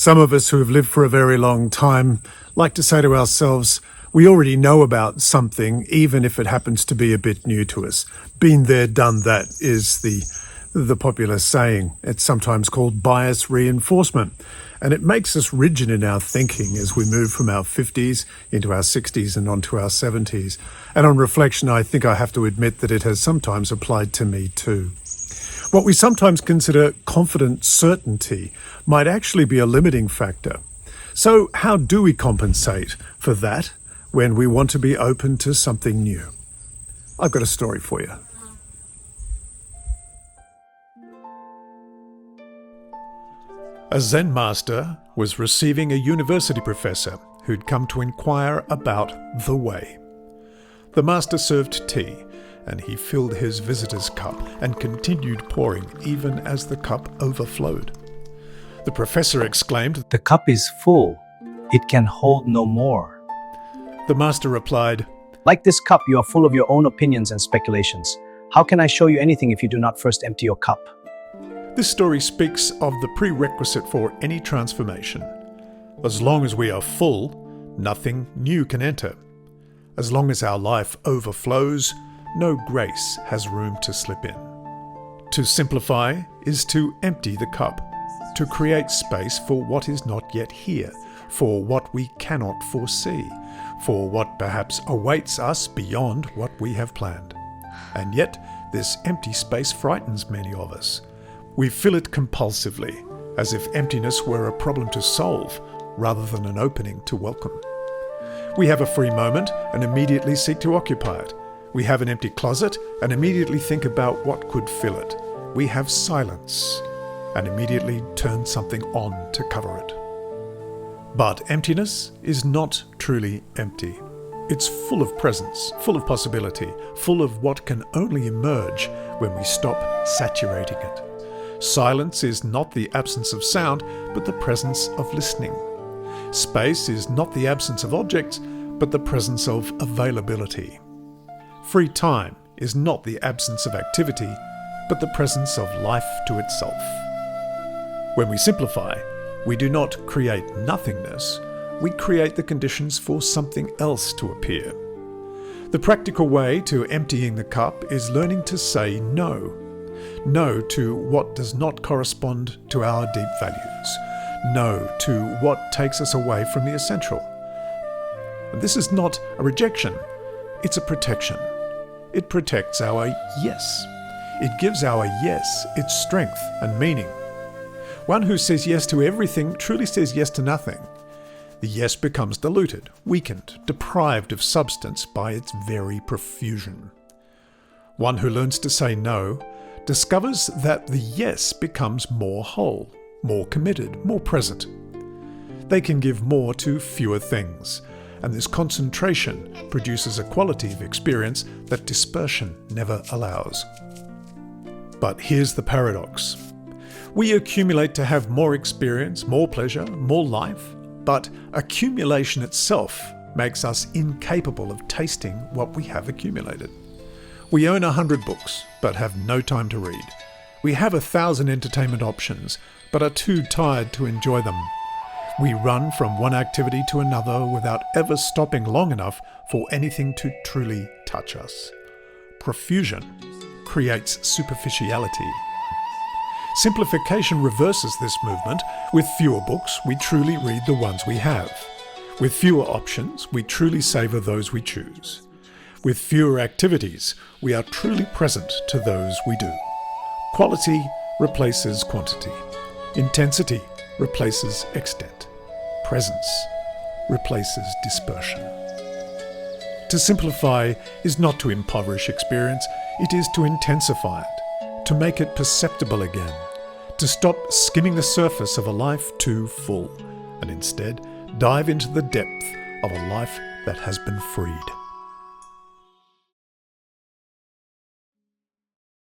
Some of us who have lived for a very long time like to say to ourselves, we already know about something, even if it happens to be a bit new to us. Been there, done that is the popular saying. It's sometimes called bias reinforcement. And it makes us rigid in our thinking as we move from our 50s into our 60s and onto our 70s. And on reflection, I think I have to admit that it has sometimes applied to me too. What we sometimes consider confident certainty might actually be a limiting factor. So how do we compensate for that when we want to be open to something new? I've got a story for you. A Zen master was receiving a university professor who'd come to inquire about the way. The master served tea, and he filled his visitor's cup and continued pouring even as the cup overflowed. The professor exclaimed, "The cup is full. It can hold no more." The master replied, "Like this cup, you are full of your own opinions and speculations. How can I show you anything if you do not first empty your cup?" This story speaks of the prerequisite for any transformation. As long as we are full, nothing new can enter. As long as our life overflows, no grace has room to slip in. To simplify is to empty the cup, to create space for what is not yet here, for what we cannot foresee, for what perhaps awaits us beyond what we have planned. And yet, this empty space frightens many of us. We fill it compulsively, as if emptiness were a problem to solve, rather than an opening to welcome. We have a free moment and immediately seek to occupy it. We have an empty closet and immediately think about what could fill it. We have silence and immediately turn something on to cover it. But emptiness is not truly empty. It's full of presence, full of possibility, full of what can only emerge when we stop saturating it. Silence is not the absence of sound, but the presence of listening. Space is not the absence of objects, but the presence of availability. Free time is not the absence of activity, but the presence of life to itself. When we simplify, we do not create nothingness, we create the conditions for something else to appear. The practical way to emptying the cup is learning to say no. No to what does not correspond to our deep values. No to what takes us away from the essential. And this is not a rejection, it's a protection. It protects our yes. It gives our yes its strength and meaning. One who says yes to everything truly says yes to nothing. The yes becomes diluted, weakened, deprived of substance by its very profusion. One who learns to say no discovers that the yes becomes more whole, more committed, more present. They can give more to fewer things, and this concentration produces a quality of experience that dispersion never allows. But here's the paradox. We accumulate to have more experience, more pleasure, more life, but accumulation itself makes us incapable of tasting what we have accumulated. We own 100 books, but have no time to read. We have 1,000 entertainment options, but are too tired to enjoy them. We run from one activity to another without ever stopping long enough for anything to truly touch us. Profusion creates superficiality. Simplification reverses this movement. With fewer books, we truly read the ones we have. With fewer options, we truly savor those we choose. With fewer activities, we are truly present to those we do. Quality replaces quantity. Intensity replaces extent. Presence replaces dispersion. To simplify is not to impoverish experience, it is to intensify it, to make it perceptible again, to stop skimming the surface of a life too full, and instead dive into the depth of a life that has been freed.